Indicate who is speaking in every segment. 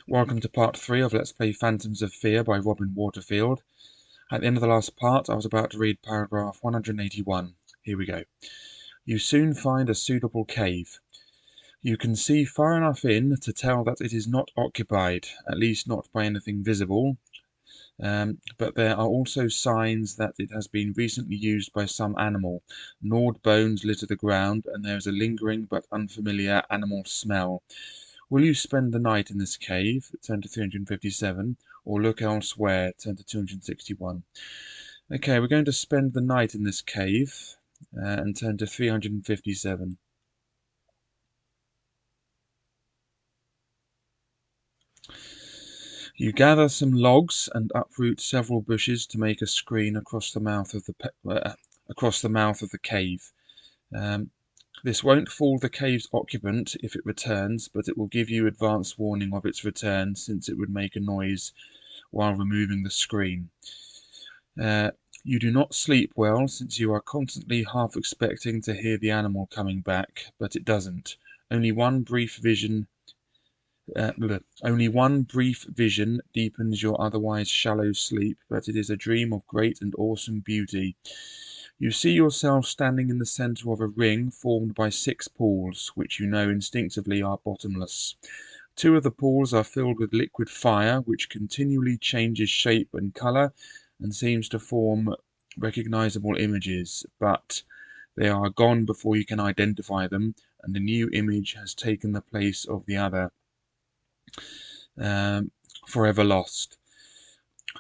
Speaker 1: Welcome to part 3 of Let's Play Phantoms of Fear by Robin Waterfield. At the end of the last part, I was about to read paragraph 181. Here we go. You soon find a suitable cave. You can see far enough in to tell that it is not occupied, at least not by anything visible, but there are also signs that it has been recently used by some animal. Gnawed bones litter the ground, and there is a lingering but unfamiliar animal smell. Will you spend the night in this cave, turn to 357, or look elsewhere, turn to 261? Okay, we're going to spend the night in this cave, and turn to 357. You gather some logs and uproot several bushes to make a screen across the mouth of the cave. This won't fool the cave's occupant if it returns, but it will give you advance warning of its return, since it would make a noise while removing the screen. You do not sleep well, since you are constantly half expecting to hear the animal coming back, but it doesn't. Only one brief vision deepens your otherwise shallow sleep, but it is a dream of great and awesome beauty. You see yourself standing in the center of a ring formed by 6 pools, which you know instinctively are bottomless. 2 of the pools are filled with liquid fire, which continually changes shape and color and seems to form recognizable images, but they are gone before you can identify them, and the new image has taken the place of the other, forever lost.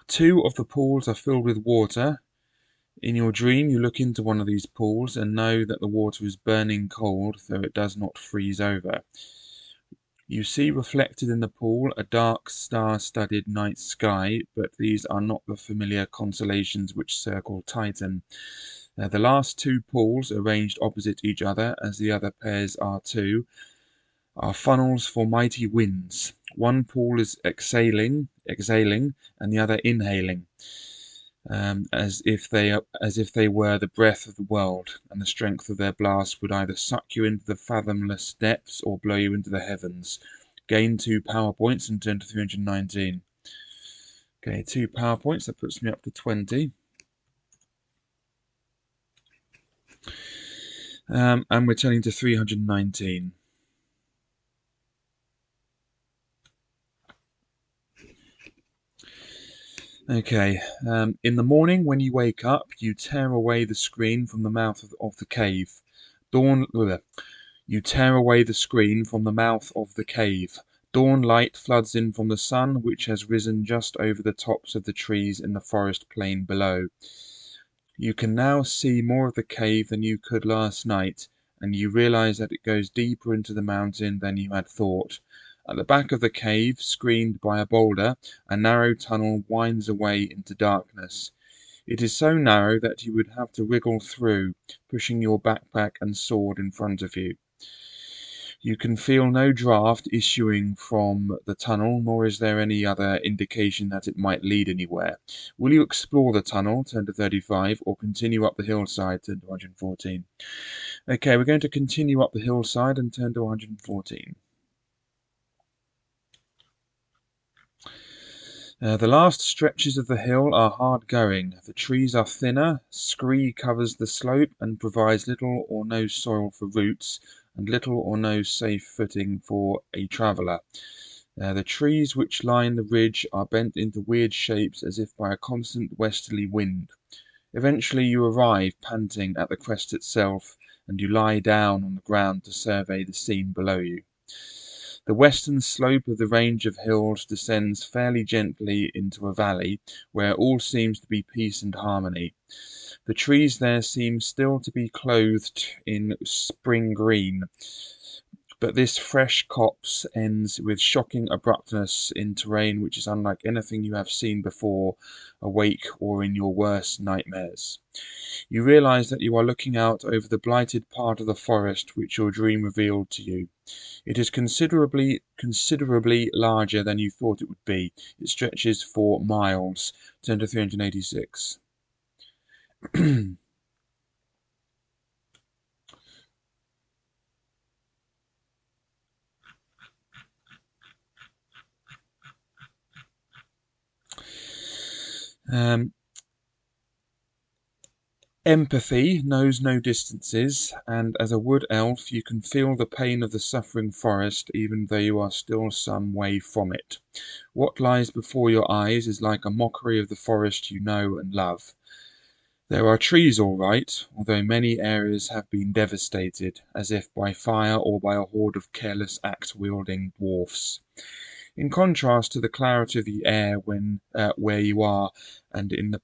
Speaker 1: 2 of the pools are filled with water. In your dream, you look into one of these pools and know that the water is burning cold, though it does not freeze over. You see reflected in the pool a dark star-studded night sky, but these are not the familiar constellations which circle Titan. The last 2 pools, arranged opposite each other, as the other pairs are too, are funnels for mighty winds. One pool is exhaling, and the other inhaling. As if they were the breath of the world, and the strength of their blast would either suck you into the fathomless depths or blow you into the heavens. Gain 2 power points and turn to 319. Okay, 2 power points, that puts me up to 20. And we're turning to 319. Okay, in the morning when you wake up, you tear away the screen from the mouth of the cave. You tear away the screen from the mouth of the cave. Dawn light floods in from the sun, which has risen just over the tops of the trees in the forest plain below. You can now see more of the cave than you could last night, and you realize that it goes deeper into the mountain than you had thought. At the back of the cave, screened by a boulder, a narrow tunnel winds away into darkness. It is so narrow that you would have to wriggle through, pushing your backpack and sword in front of you. You can feel no draft issuing from the tunnel, nor is there any other indication that it might lead anywhere. Will you explore the tunnel, turn to 35, or continue up the hillside, turn to 114? Okay, we're going to continue up the hillside and turn to 114. The last stretches of the hill are hard going. The trees are thinner, scree covers the slope and provides little or no soil for roots, and little or no safe footing for a traveller. The trees which line the ridge are bent into weird shapes as if by a constant westerly wind. Eventually you arrive, panting, at the crest itself, and you lie down on the ground to survey the scene below you. The western slope of the range of hills descends fairly gently into a valley, where all seems to be peace and harmony. The trees there seem still to be clothed in spring green, but this fresh copse ends with shocking abruptness in terrain which is unlike anything you have seen before, awake or in your worst nightmares. You realize that you are looking out over the blighted part of the forest which your dream revealed to you. It is considerably larger than you thought it would be. It stretches for miles. Turn to 386. Um, Empathy knows no distances, and as a wood elf you can feel the pain of the suffering forest even though you are still some way from it. What lies before your eyes is like a mockery of the forest you know and love. There are trees all right, although many areas have been devastated, as if by fire or by a horde of careless axe-wielding dwarfs. In contrast to the clarity of the air where you are and in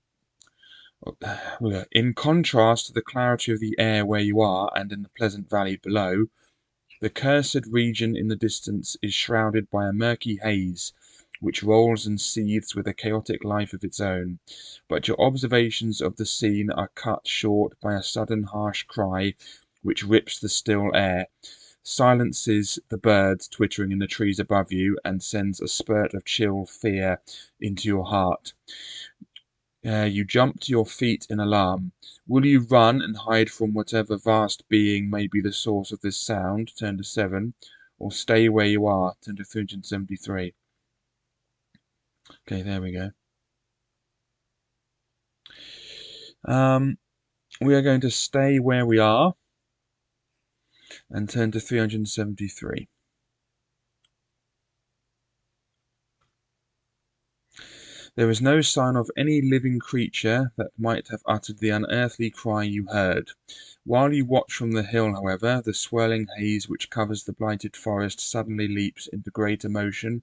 Speaker 1: contrast to the clarity of the air where you are and in the pleasant valley below, the cursed region in the distance is shrouded by a murky haze, which rolls and seethes with a chaotic life of its own. But your observations of the scene are cut short by a sudden harsh cry, which rips the still air, silences the birds twittering in the trees above you, and sends a spurt of chill fear into your heart. You jump to your feet in alarm. Will you run and hide from whatever vast being may be the source of this sound, turn to 7, or stay where you are, turn to 373? Okay, there we go. We are going to stay where we are and turn to 373. There is no sign of any living creature that might have uttered the unearthly cry you heard. While you watch from the hill, however, the swirling haze which covers the blighted forest suddenly leaps into greater motion,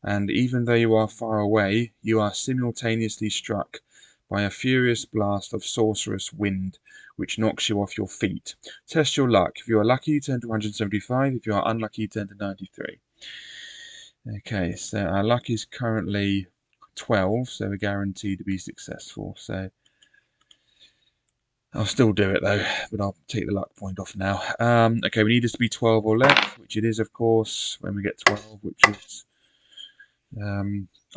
Speaker 1: and even though you are far away, you are simultaneously struck by a furious blast of sorcerous wind, which knocks you off your feet. Test your luck. If you are lucky, turn to 175. If you are unlucky, turn to 93. Okay, so our luck is currently 12, so we're guaranteed to be successful. So I'll still do it though, but I'll take the luck point off now. Okay, we need this to be 12 or less, which it is, of course, when we get 12, which is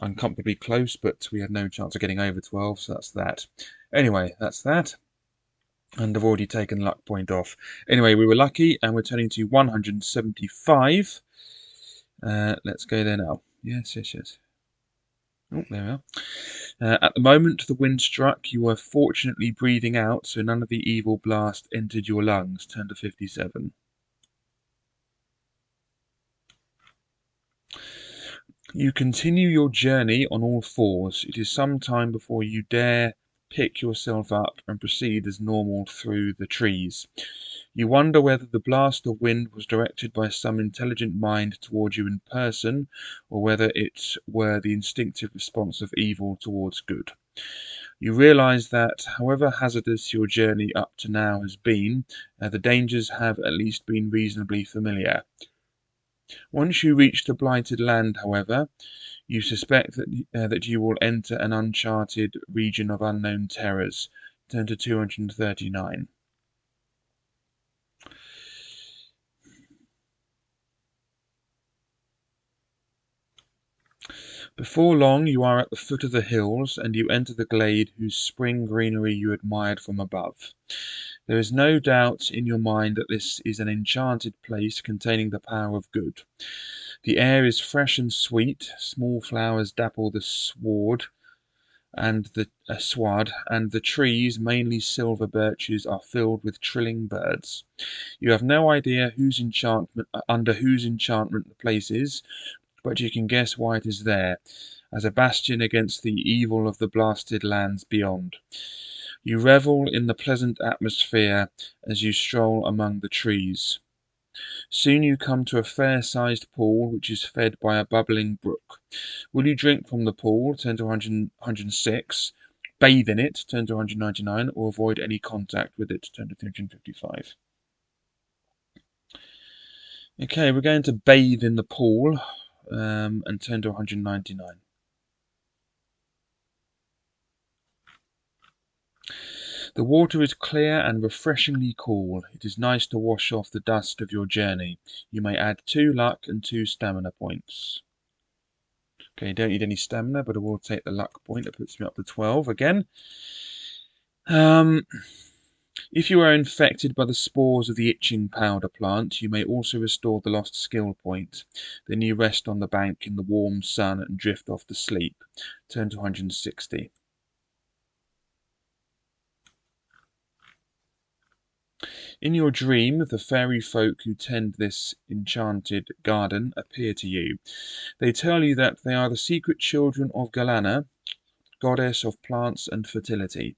Speaker 1: uncomfortably close, but we had no chance of getting over 12, so that's that. Anyway, that's that. And I've already taken luck point off. Anyway, we were lucky, and we're turning to 175. Let's go there now. Yes, yes, yes. Oh, there we are. At the moment the wind struck, you were fortunately breathing out, so none of the evil blast entered your lungs. Turn to 57. You continue your journey on all fours. It is some time before you dare pick yourself up and proceed as normal through the trees. You wonder whether the blast of wind was directed by some intelligent mind toward you in person, or whether it were the instinctive response of evil towards good. You realize that, however hazardous your journey up to now has been, the dangers have at least been reasonably familiar. Once you reach the blighted land, however, you suspect that you will enter an uncharted region of unknown terrors. Turn to 239. Before long you are at the foot of the hills, and you enter the glade whose spring greenery you admired from above. There is no doubt in your mind that this is an enchanted place containing the power of good. The air is fresh and sweet, small flowers dapple the sward, and the trees, mainly silver birches, are filled with trilling birds. You have no idea under whose enchantment the place is, but you can guess why it is there, as a bastion against the evil of the blasted lands beyond. You revel in the pleasant atmosphere as you stroll among the trees. Soon you come to a fair-sized pool which is fed by a bubbling brook. Will you drink from the pool? Turn to 106. Bathe in it? Turn to 199. Or avoid any contact with it? Turn to 355. Okay, we're going to bathe in the pool and turn to 199. The water is clear and refreshingly cool. It is nice to wash off the dust of your journey. You may add 2 luck and 2 stamina points. Okay, don't need any stamina, but I will take the luck point. That puts me up to 12 again. If you are infected by the spores of the itching powder plant, you may also restore the lost skill point. Then you rest on the bank in the warm sun and drift off to sleep. Turn to 160. In your dream, the fairy folk who tend this enchanted garden appear to you. They tell you that they are the secret children of Galana, goddess of plants and fertility.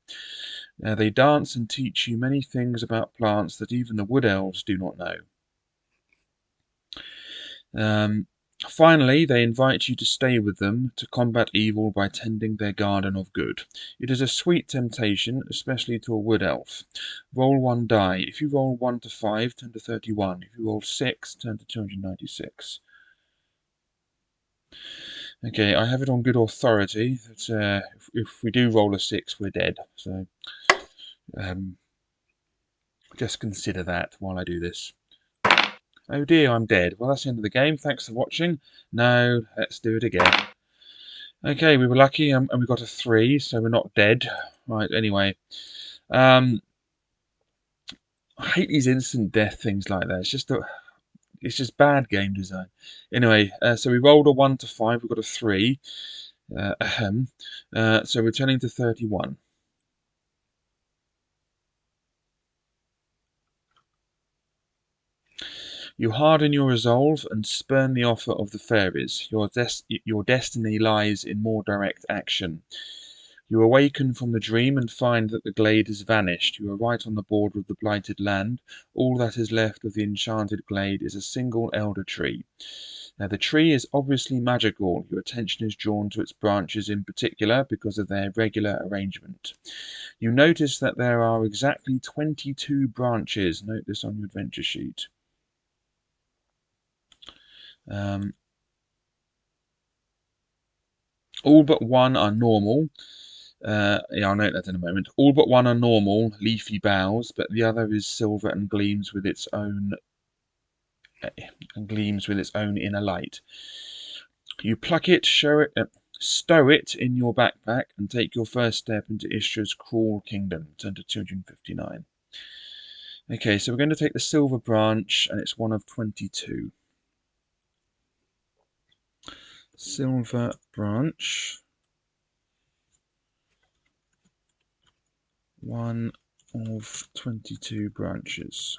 Speaker 1: They dance and teach you many things about plants that even the wood elves do not know. Finally, they invite you to stay with them to combat evil by tending their garden of good. It is a sweet temptation, especially to a wood elf. Roll 1 die. If you roll 1 to 5, turn to 31. If you roll 6, turn to 296. Okay, I have it on good authority that if we do roll a 6, we're dead. So just consider that while I do this. Oh dear, I'm dead. Well, that's the end of the game. Thanks for watching. Now, let's do it again. Okay, we were lucky and we got a 3, so we're not dead. Right, anyway. I hate these instant death things like that. It's just bad game design. Anyway, so we rolled a 1 to 5. We got a 3. So we're turning to 31. You harden your resolve and spurn the offer of the fairies. Your destiny lies in more direct action. You awaken from the dream and find that the glade has vanished. You are right on the border of the blighted land. All that is left of the enchanted glade is a single elder tree. Now, the tree is obviously magical. Your attention is drawn to its branches in particular because of their regular arrangement. You notice that there are exactly 22 branches. Note this on your adventure sheet. All but one are normal. Yeah, I'll note that in a moment. All but one are normal, leafy boughs, but the other is silver and gleams with its own inner light. You pluck it, stow it in your backpack, and take your first step into Istra's cruel kingdom. Turn to 259. Okay, so we're going to take the silver branch, and it's one of 22. Silver branch. One of 22 branches.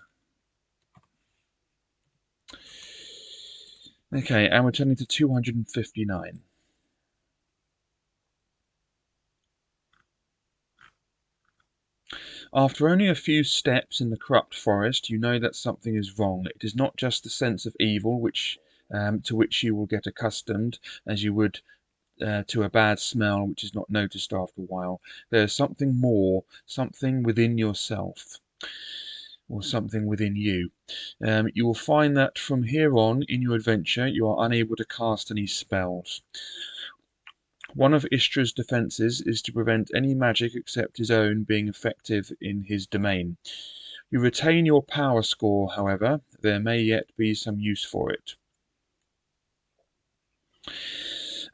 Speaker 1: Okay, and we're turning to 259. After only a few steps in the corrupt forest, you know that something is wrong. It is not just the sense of evil to which you will get accustomed, as you would to a bad smell which is not noticed after a while. There is something more, something within yourself, or something within you. You will find that from here on in your adventure, you are unable to cast any spells. One of Istra's defences is to prevent any magic except his own being effective in his domain. You retain your power score, however. There may yet be some use for it.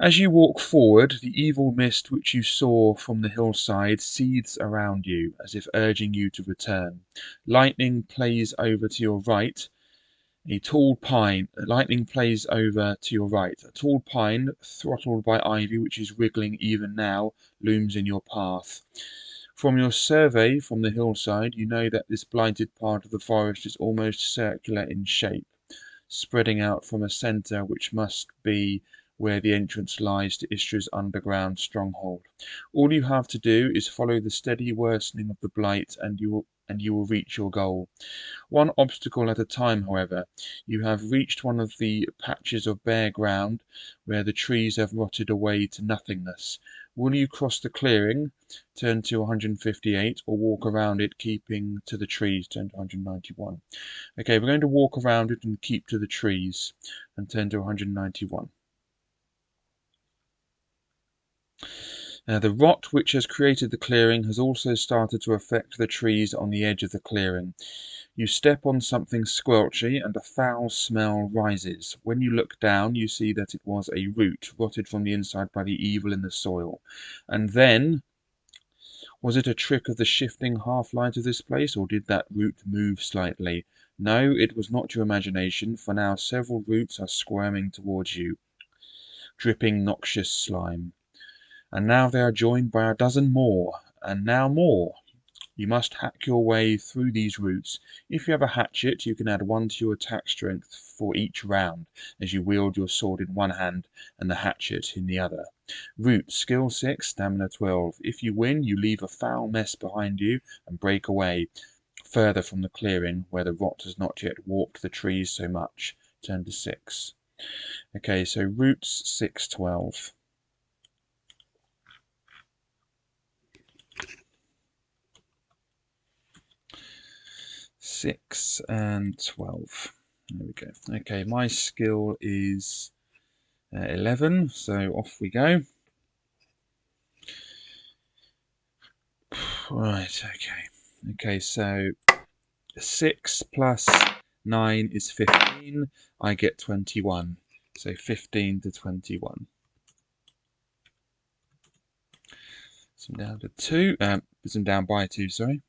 Speaker 1: As you walk forward, the evil mist which you saw from the hillside seethes around you, as if urging you to return. Lightning plays over to your right. Lightning plays over to your right. A tall pine, throttled by ivy, which is wriggling even now, looms in your path. From your survey from the hillside, you know that this blighted part of the forest is almost circular in shape, spreading out from a centre which must be where the entrance lies to Istra's underground stronghold. All you have to do is follow the steady worsening of the blight, and you will reach your goal. One obstacle at a time, however. You have reached one of the patches of bare ground where the trees have rotted away to nothingness. Will you cross the clearing, turn to 158, or walk around it, keeping to the trees, turn to 191? Okay, we're going to walk around it and keep to the trees, and turn to 191. The rot which has created the clearing has also started to affect the trees on the edge of the clearing. You step on something squelchy and a foul smell rises. When you look down, you see that it was a root, rotted from the inside by the evil in the soil. And then, was it a trick of the shifting half-light of this place, or did that root move slightly? No, it was not your imagination, for now several roots are squirming towards you, dripping noxious slime. And now they are joined by a dozen more, and now more. You must hack your way through these roots. If you have a hatchet, you can add 1 to your attack strength for each round as you wield your sword in one hand and the hatchet in the other. Root, skill 6, stamina 12. If you win, you leave a foul mess behind you and break away further from the clearing where the rot has not yet warped the trees so much. Turn to 6. Okay, so roots 6, 12. 6 and 12. There we go. Okay, my skill is 11, so off we go. Right, okay. Okay, so 6 plus 9 is 15. I get 21. So 15 to 21. So I'm down to 2. I'm down by 2, sorry.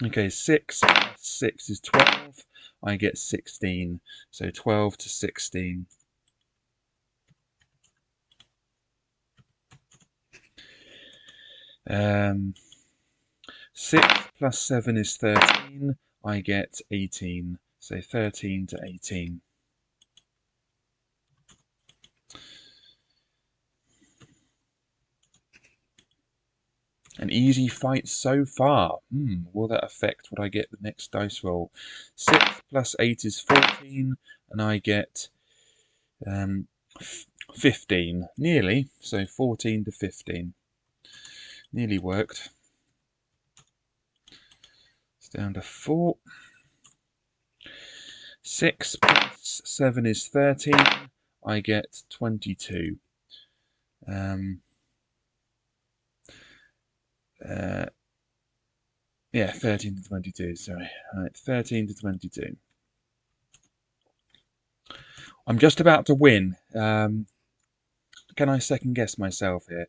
Speaker 1: Okay, 6 plus 6 is 12. I get 16. So 12 to 16. Um, 6 plus 7 is 13. I get 18. So 13 to 18. An easy fight so far. Will that affect what I get the next dice roll? 6 plus 8 is 14, and I get 15. Nearly, so 14 to 15. Nearly worked. It's down to 4. 6 plus 7 is 13. I get 22. Yeah, 13 to 22, sorry. Right, 13 to 22. I'm just about to win. Can I second guess myself here?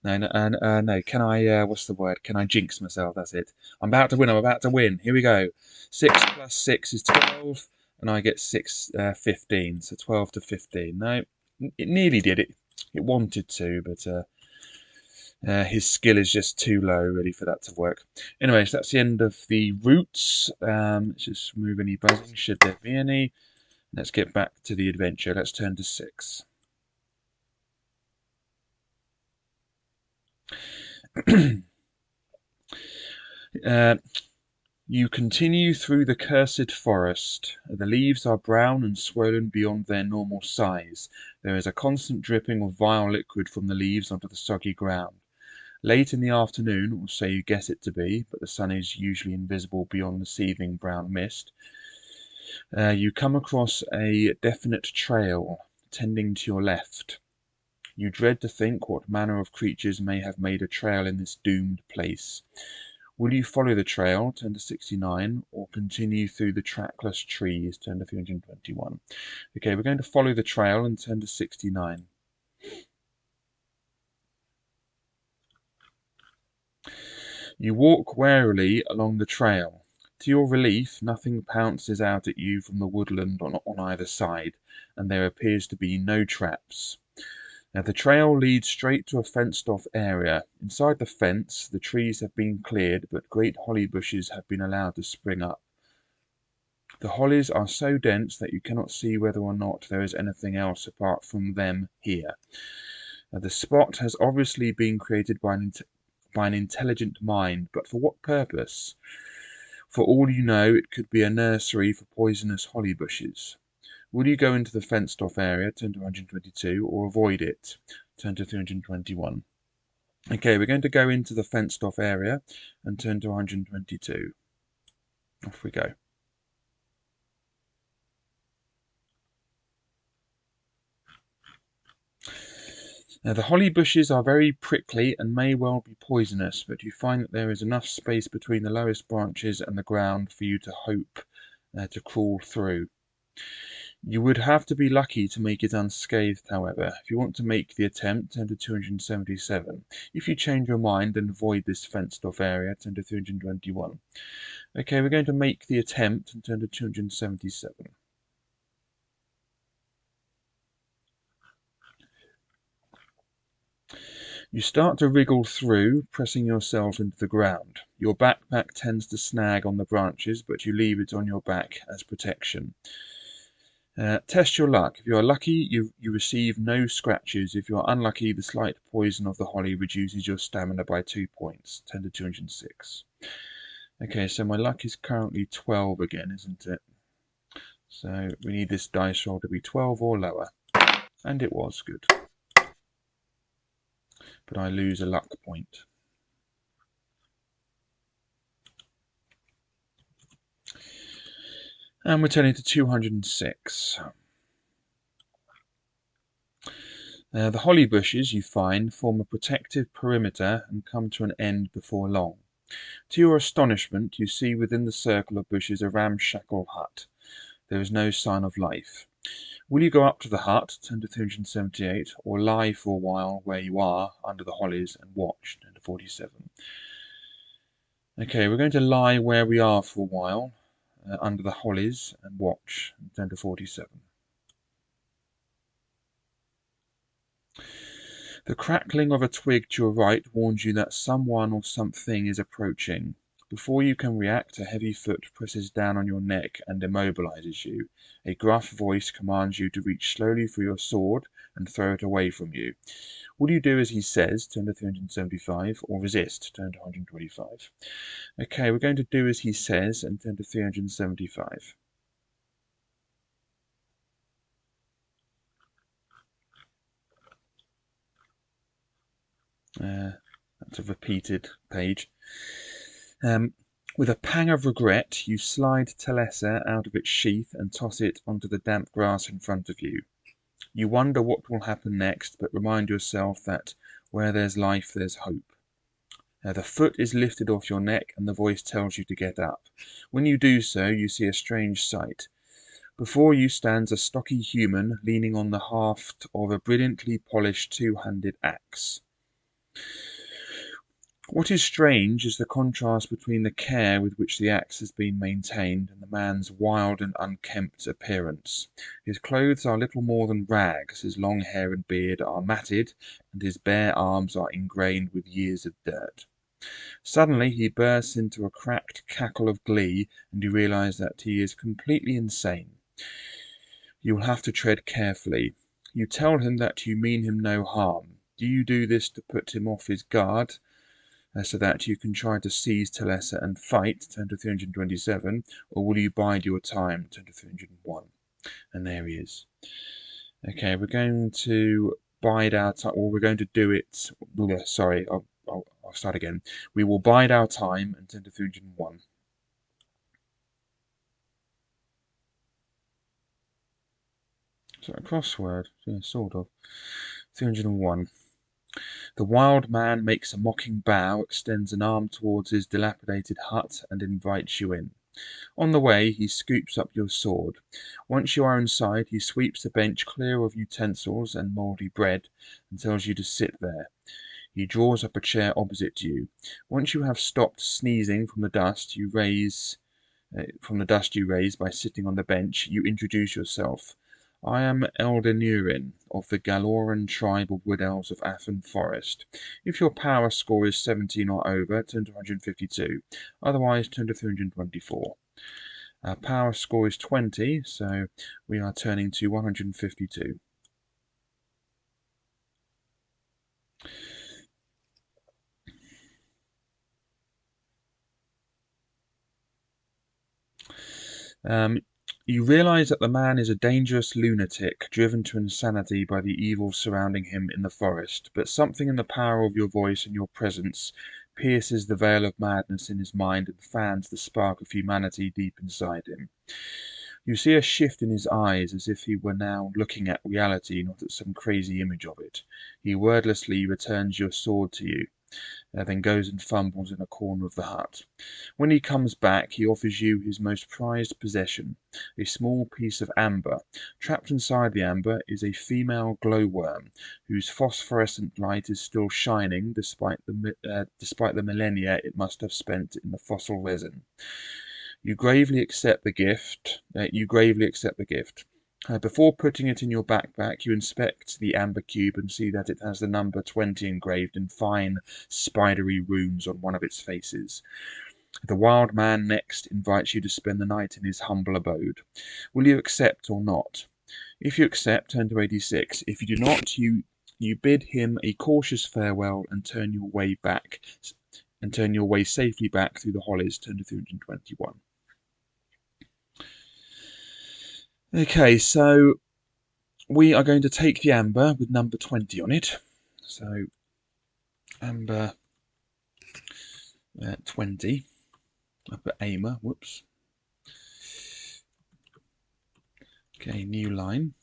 Speaker 1: No, no. Can I, what's the word? Can I jinx myself? That's it. I'm about to win. I'm about to win. Here we go. 6 plus 6 is 12, and I get 15. So 12 to 15. No, it nearly did it. It wanted to, but his skill is just too low, really, for that to work. Anyway, so that's the end of the roots. Let's just remove any buzzing, should there be any. Let's get back to the adventure. Let's turn to 6. You continue through the cursed forest. The leaves are brown and swollen beyond their normal size. There is a constant dripping of vile liquid from the leaves onto the soggy ground. Late in the afternoon, or so you guess it to be, but the sun is usually invisible beyond the seething brown mist, you come across a definite trail tending to your left. You dread to think what manner of creatures may have made a trail in this doomed place. Will you follow the trail, turn to 69, or continue through the trackless trees, turn to 321? Okay, we're going to follow the trail and turn to 69. You walk warily along the trail. To your relief, nothing pounces out at you from the woodland on either side, and there appears to be no traps. Now, the trail leads straight to a fenced-off area. Inside the fence, the trees have been cleared, but great holly bushes have been allowed to spring up. The hollies are so dense that you cannot see whether or not there is anything else apart from them here. Now, the spot has obviously been created by an intelligent mind, but for what purpose? For all you know, it could be a nursery for poisonous holly bushes. Will you go into the fenced-off area, turn to 122, or avoid it, turn to 321? Okay, we're going to go into the fenced-off area and turn to 122. Off we go. Now, the holly bushes are very prickly and may well be poisonous, but you find that there is enough space between the lowest branches and the ground for you to hope to crawl through. You would have to be lucky to make it unscathed, however. If you want to make the attempt, turn to 277. If you change your mind and avoid this fenced-off area, turn to 321. Okay, we're going to make the attempt and turn to 277. You start to wriggle through, pressing yourself into the ground. Your backpack tends to snag on the branches, but you leave it on your back as protection. Test your luck. If you are lucky, you receive no scratches. If you are unlucky, the slight poison of the holly reduces your stamina by 2 points, 10 to 206. Okay, so my luck is currently 12 again, isn't it? So we need this dice roll to be 12 or lower. And it was good. But I lose a luck point. And we're turning to 206. The holly bushes you find form a protective perimeter and come to an end before long. To your astonishment, you see within the circle of bushes a ramshackle hut. There is no sign of life. Will you go up to the hut, 10 to 378, or lie for a while where you are, under the hollies, and watch, 10 to 47? Okay, we're going to lie where we are for a while, under the hollies, and watch, 10 to 47. The crackling of a twig to your right warns you that someone or something is approaching. Before you can react, a heavy foot presses down on your neck and immobilizes you. A gruff voice commands you to reach slowly for your sword and throw it away from you. Will you do as he says, turn to 375, or resist, turn to 125? Okay, we're going to do as he says and turn to 375. That's a repeated page. With a pang of regret, you slide Telessa out of its sheath and toss it onto the damp grass in front of you. You wonder what will happen next, but remind yourself that where there's life, there's hope. The foot is lifted off your neck and the voice tells you to get up. When you do so, you see a strange sight. Before you stands a stocky human leaning on the haft of a brilliantly polished two-handed axe. What is strange is the contrast between the care with which the axe has been maintained and the man's wild and unkempt appearance. His clothes are little more than rags, his long hair and beard are matted, and his bare arms are ingrained with years of dirt. Suddenly he bursts into a cracked cackle of glee, and you realize that he is completely insane. You will have to tread carefully. You tell him that you mean him no harm. Do you do this to put him off his guard, so that you can try to seize Telessa and fight, turn to 327, or will you bide your time, turn to 301? And there he is. Okay, we're going to bide our time, or we're going to do it, sorry, I'll start again. We will bide our time and turn to 301. Is that a crossword? Yeah, sort of. 301. The wild man makes a mocking bow, extends an arm towards his dilapidated hut, and invites you in. On the way, he scoops up your sword. Once you are inside, he sweeps the bench clear of utensils and mouldy bread, and tells you to sit there. He draws up a chair opposite you. Once you have stopped sneezing from the dust you raise by sitting on the bench, you introduce yourself. I am Elder Nurin, of the Galoran tribe of Wood Elves of Athen Forest. If your power score is 17 or over, turn to 152. Otherwise, turn to 324. Our power score is 20, so we are turning to 152. You realize that the man is a dangerous lunatic, driven to insanity by the evil surrounding him in the forest, but something in the power of your voice and your presence pierces the veil of madness in his mind and fans the spark of humanity deep inside him. You see a shift in his eyes, as if he were now looking at reality, not at some crazy image of it. He wordlessly returns your sword to you, then goes and fumbles in a corner of the hut. When he comes back, he offers you his most prized possession, a small piece of amber. Trapped inside the amber is a female glowworm, whose phosphorescent light is still shining despite the millennia it must have spent in the fossil resin. You gravely accept the gift. Before putting it in your backpack, you inspect the amber cube and see that it has the number 20 engraved in fine, spidery runes on one of its faces. The wild man next invites you to spend the night in his humble abode. Will you accept or not? If you accept, turn to 86. If you do not, you bid him a cautious farewell and turn your way safely back through the hollies. Turn to 321. Okay, so we are going to take the amber with number 20 on it. So amber 20. I put Aimer. Whoops. Okay, new line.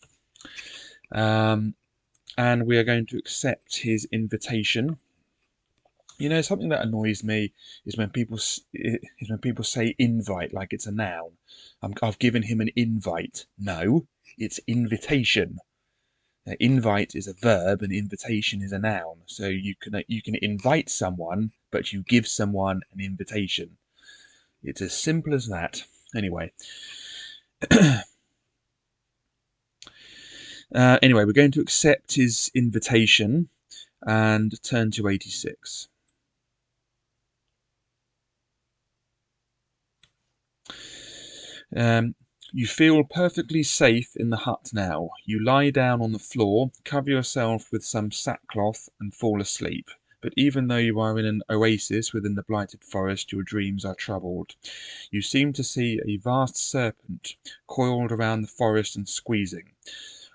Speaker 1: And we are going to accept his invitation. You know, something that annoys me is when people say invite like it's a noun. I've given him an invite. No, it's invitation. Invite is a verb and invitation is a noun. So you can invite someone, but you give someone an invitation. It's as simple as that. Anyway. Anyway, we're going to accept his invitation and turn to 86. You feel perfectly safe in the hut now. You lie down on the floor, cover yourself with some sackcloth and fall asleep. But even though you are in an oasis within the blighted forest, your dreams are troubled. You seem to see a vast serpent coiled around the forest and squeezing.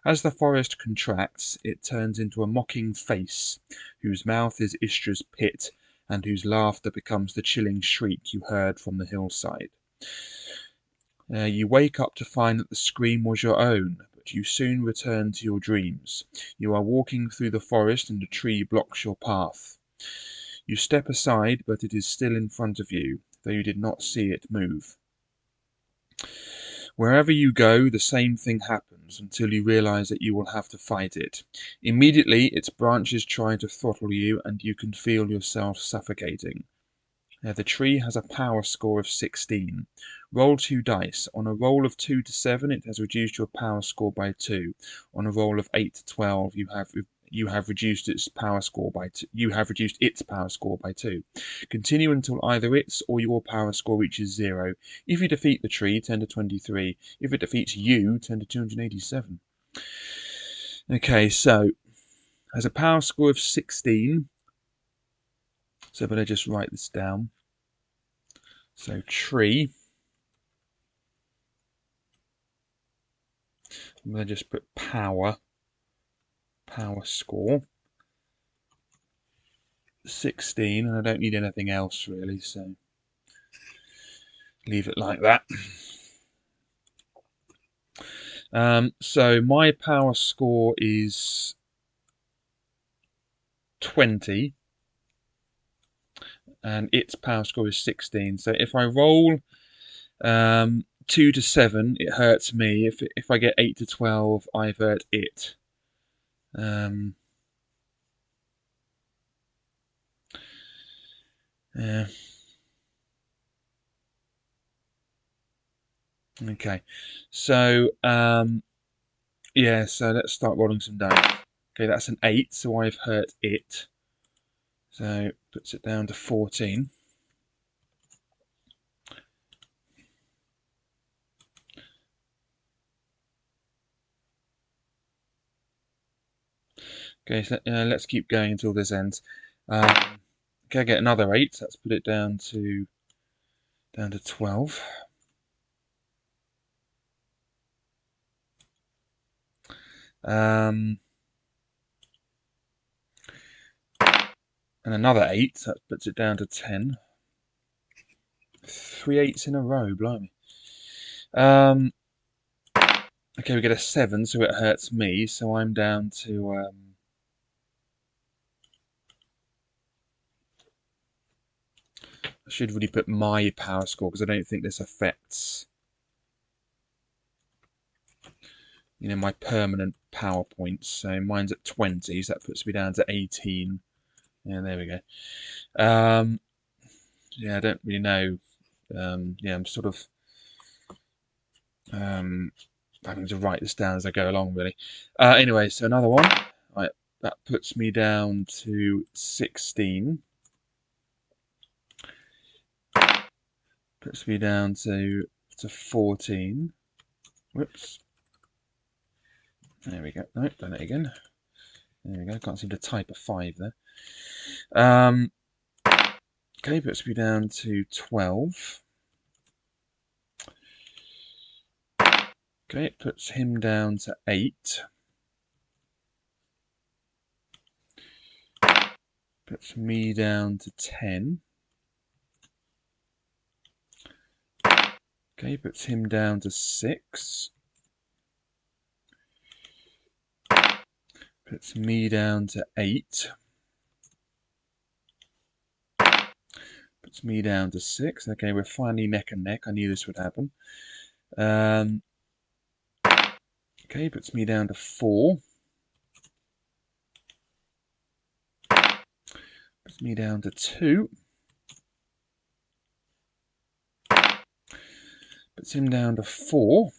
Speaker 1: As the forest contracts, it turns into a mocking face, whose mouth is Istra's pit, and whose laughter becomes the chilling shriek you heard from the hillside. You wake up to find that the scream was your own, but you soon return to your dreams. You are walking through the forest and a tree blocks your path. You step aside, but it is still in front of you, though you did not see it move. Wherever you go, the same thing happens until you realize that you will have to fight it. Immediately, its branches try to throttle you, and you can feel yourself suffocating. The tree has a power score of 16. Roll 2 dice. On a roll of 2 to 7, it has reduced your power score by 2. On a roll of 8 to 12, you have reduced its power score by 2. You have reduced its power score by 2. Continue until either its or your power score reaches 0. If you defeat the tree, turn to 23. If it defeats you, turn to 287. Okay, so has a power score of 16. So better just write this down. So tree. I'm going to just put power score 16, and I don't need anything else really, so leave it like that. So my power score is 20 and its power score is 16. So if I roll 2 to 7, it hurts me. If I get 8 to 12, I've hurt it. Yeah. Okay, so yeah, so let's start rolling some dice. Okay, that's an 8, so I've hurt it. So puts it down to 14. Okay, so let's keep going until this ends. Okay, I get another 8. Let's put it down to 12. And another 8. That puts it down to 10. 3 8s in a row, blimey. Okay, we get a 7, so it hurts me. So I'm down to I should really put my power score because I don't think this affects, you know, my permanent power points. So mine's at 20, so that puts me down to 18. Yeah, there we go. Yeah, I don't really know. Yeah, I'm sort of having to write this down as I go along, really. Anyway, so another one. Right, that puts me down to 16. Puts me down to 14. Whoops. There we go. No, done it again. There we go. Can't seem to type a 5 there. Okay, puts me down to 12. Okay, it puts him down to 8. Puts me down to 10. Okay, puts him down to 6. Puts me down to 8. Puts me down to 6. Okay, we're finally neck and neck. I knew this would happen. Okay, puts me down to 4. Puts me down to 2. Puts him down to 4.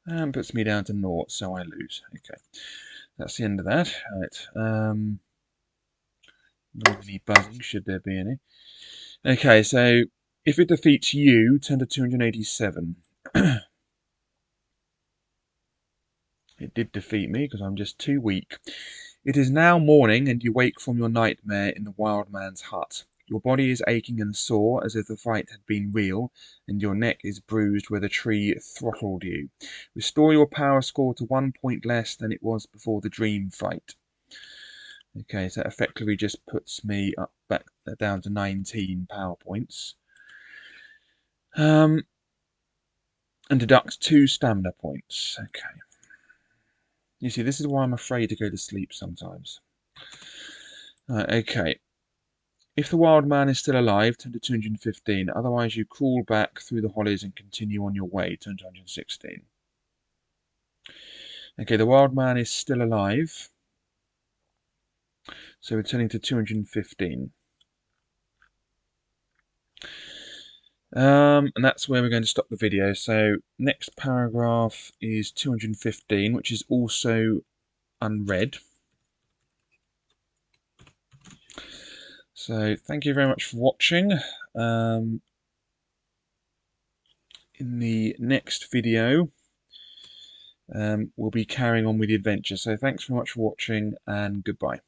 Speaker 1: And puts me down to 0, so I lose. Okay, that's the end of that. Right. Not any buzzing, should there be any. Okay, so if it defeats you, turn to 287. It did defeat me because I'm just too weak. It is now morning and you wake from your nightmare in the wild man's hut. Your body is aching and sore as if the fight had been real, and your neck is bruised where the tree throttled you. Restore your power score to 1 point less than it was before the dream fight. Okay, so that effectively just puts me back down to 19 power points. And deducts 2 stamina points. Okay. You see, this is why I'm afraid to go to sleep sometimes. Okay. If the wild man is still alive, turn to 215. Otherwise, you crawl back through the hollies and continue on your way, turn to 116. Okay, the wild man is still alive. So we're turning to 215. And that's where we're going to stop the video. So next paragraph is 215, which is also unread. So thank you very much for watching. In the next video, we'll be carrying on with the adventure. So thanks very much for watching and goodbye.